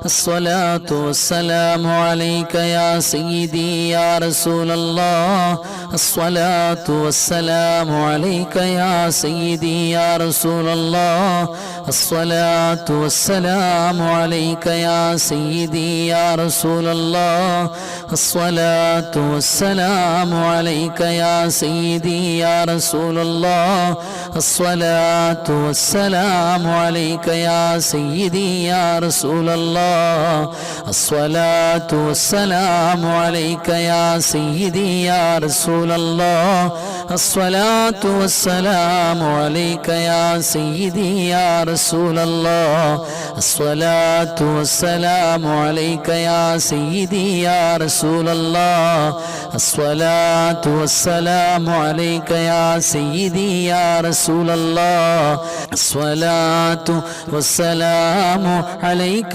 الصلاة والسلام عليك يا سيدي يا رسول الله. الصلاة والسلام عليك يا سيدي يا رسول الله. الصلاة والسلام عليك يا سيدي يا رسول الله. الصلاة والسلام عليك يا سيدي يا رسول الله. الصلاة والسلام عليك يا سيدي يا رسول الله. الصلاة والسلام عليك يا سيدي يا رسول الله. الصلاة والسلام عليك يا سيدي يا رسول الله. الصلاة والسلام عليك يا سيدي يا رسول الله. الصلاة والسلام عليك يا سيدي يا رسول الله. الصلاة والسلام عليك